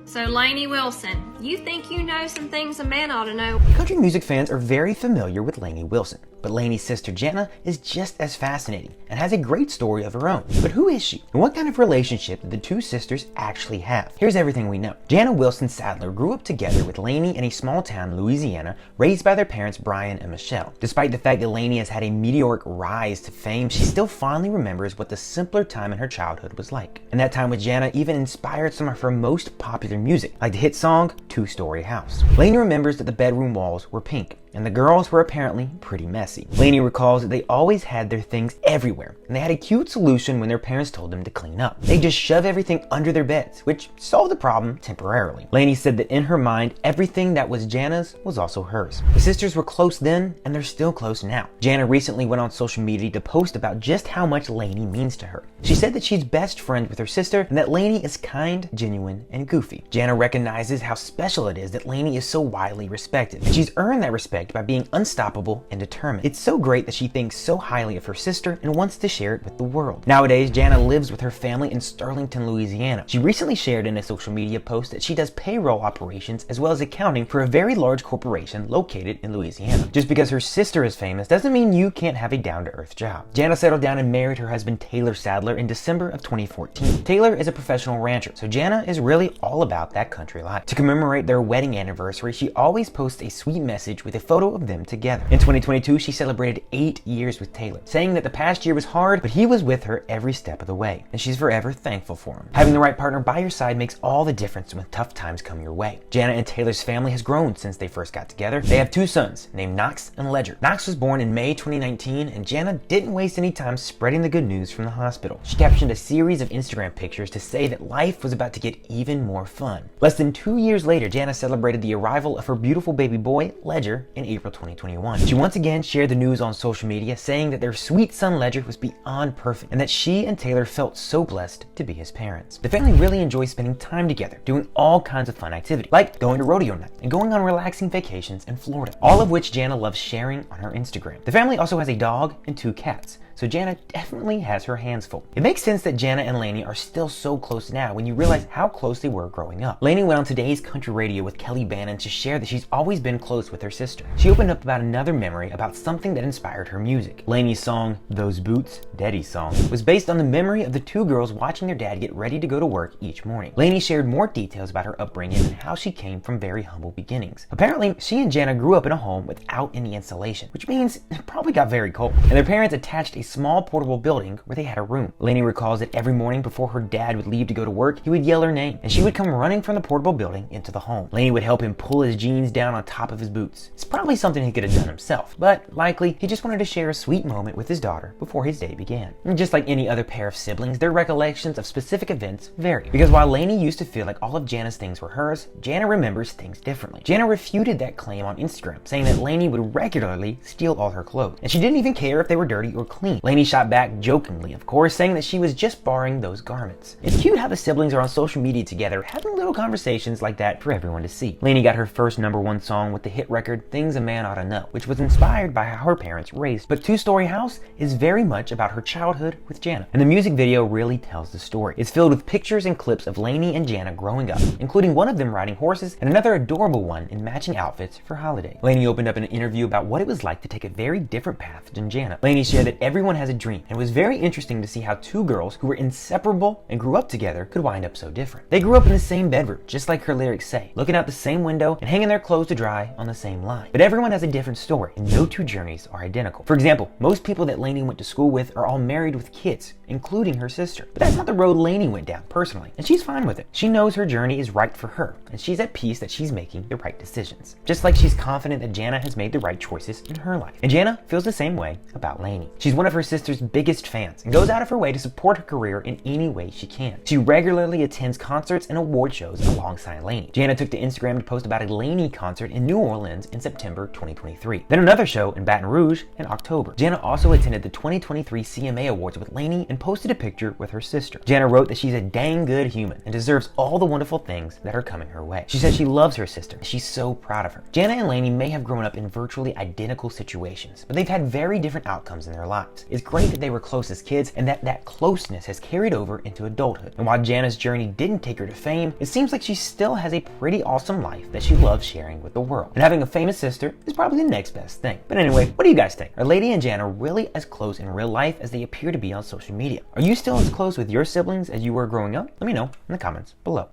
So Lainey Wilson, you think you know some things a man ought to know. Country music fans are very familiar with Lainey Wilson, but Lainey's sister Janna is just as fascinating and has a great story of her own. But who is she? And what kind of relationship did the two sisters actually have? Here's everything we know. Janna Wilson Sadler grew up together with Lainey in a small town in Louisiana, raised by their parents Brian and Michelle. Despite the fact that Lainey has had a meteoric rise to fame, she still fondly remembers what the simpler time in her childhood was like. And that time with Janna even inspired some of her most popular music, like the hit song Two-Story House. Lainey remembers that the bedroom walls were pink, and the girls were apparently pretty messy. Lainey recalls that they always had their things everywhere, and they had a cute solution when their parents told them to clean up. They just shove everything under their beds, which solved the problem temporarily. Lainey said that in her mind, everything that was Janna's was also hers. The sisters were close then, and they're still close now. Janna recently went on social media to post about just how much Lainey means to her. She said that she's best friends with her sister, and that Lainey is kind, genuine, and goofy. Janna recognizes how special it is that Lainey is so widely respected, and she's earned that respect by being unstoppable and determined. It's so great that she thinks so highly of her sister and wants to share it with the world. Nowadays, Janna lives with her family in Sterlington, Louisiana. She recently shared in a social media post that she does payroll operations as well as accounting for a very large corporation located in Louisiana. Just because her sister is famous doesn't mean you can't have a down-to-earth job. Janna settled down and married her husband Taylor Sadler in December of 2014. Taylor is a professional rancher, so Janna is really all about that country life. To commemorate their wedding anniversary, she always posts a sweet message with a photo of them together. In 2022, she celebrated 8 years with Taylor, saying that the past year was hard, but he was with her every step of the way, and she's forever thankful for him. Having the right partner by your side makes all the difference when tough times come your way. Janna and Taylor's family has grown since they first got together. They have 2 sons named Knox and Ledger. Knox was born in May 2019, and Janna didn't waste any time spreading the good news from the hospital. She captioned a series of Instagram pictures to say that life was about to get even more fun. Less than 2 years later, Janna celebrated the arrival of her beautiful baby boy, Ledger, in April 2021. She once again shared the news on social media, saying that their sweet son Ledger was beyond perfect and that she and Taylor felt so blessed to be his parents. The family really enjoys spending time together, doing all kinds of fun activities, like going to rodeo night and going on relaxing vacations in Florida, all of which Janna loves sharing on her Instagram. The family also has a dog and 2 cats, so Janna definitely has her hands full. It makes sense that Janna and Lainey are still so close now when you realize how close they were growing up. Lainey went on today's Country Radio with Kelly Bannon to share that she's always been close with her sister. She opened up about another memory about something that inspired her music. Lainey's song, Those Boots, Daddy's Song, was based on the memory of the 2 girls watching their dad get ready to go to work each morning. Lainey shared more details about her upbringing and how she came from very humble beginnings. Apparently, she and Janna grew up in a home without any insulation, which means it probably got very cold, and their parents attached a small portable building where they had a room. Lainey recalls that every morning before her dad would leave to go to work, he would yell her name, and she would come running from the portable building into the home. Lainey would help him pull his jeans down on top of his boots. It's probably something he could have done himself, but likely he just wanted to share a sweet moment with his daughter before his day began. And just like any other pair of siblings, their recollections of specific events vary. Because while Lainey used to feel like all of Janna's things were hers, Janna remembers things differently. Janna refuted that claim on Instagram, saying that Lainey would regularly steal all her clothes, and she didn't even care if they were dirty or clean. Lainey shot back jokingly, of course, saying that she was just borrowing those garments. It's cute how the siblings are on social media together, having little conversations like that for everyone to see. Lainey got her first #1 song with the hit record Things a Man Ought to Know, which was inspired by how her parents raised. But Two-Story House is very much about her childhood with Janna, and the music video really tells the story. It's filled with pictures and clips of Lainey and Janna growing up, including one of them riding horses and another adorable one in matching outfits for holiday. Lainey opened up in an interview about what it was like to take a very different path than Janna. Lainey shared that everyone has a dream, and it was very interesting to see how 2 girls who were inseparable and grew up together could wind up so different. They grew up in the same bedroom, just like her lyrics say, looking out the same window and hanging their clothes to dry on the same line. But everyone has a different story, and no 2 journeys are identical. For example, most people that Lainey went to school with are all married with kids, including her sister. But that's not the road Lainey went down personally, and she's fine with it. She knows her journey is right for her, and she's at peace that she's making the right decisions. Just like she's confident that Janna has made the right choices in her life. And Janna feels the same way about Lainey. She's one of her sister's biggest fans and goes out of her way to support her career in any way she can. She regularly attends concerts and award shows alongside Lainey. Janna took to Instagram to post about a Lainey concert in New Orleans in September 2023. Then another show in Baton Rouge in October. Janna also attended the 2023 CMA Awards with Lainey and posted a picture with her sister. Janna wrote that she's a dang good human and deserves all the wonderful things that are coming her way. She says she loves her sister. She's so proud of her. Janna and Lainey may have grown up in virtually identical situations, but they've had very different outcomes in their lives. close. It's great that they were close as kids and that closeness has carried over into adulthood. And while Janna's journey didn't take her to fame, it seems like she still has a pretty awesome life that she loves sharing with the world. And having a famous sister is probably the next best thing. But anyway, what do you guys think? Are Lainey and Janna really as close in real life as they appear to be on social media? Are you still as close with your siblings as you were growing up? Let me know in the comments below.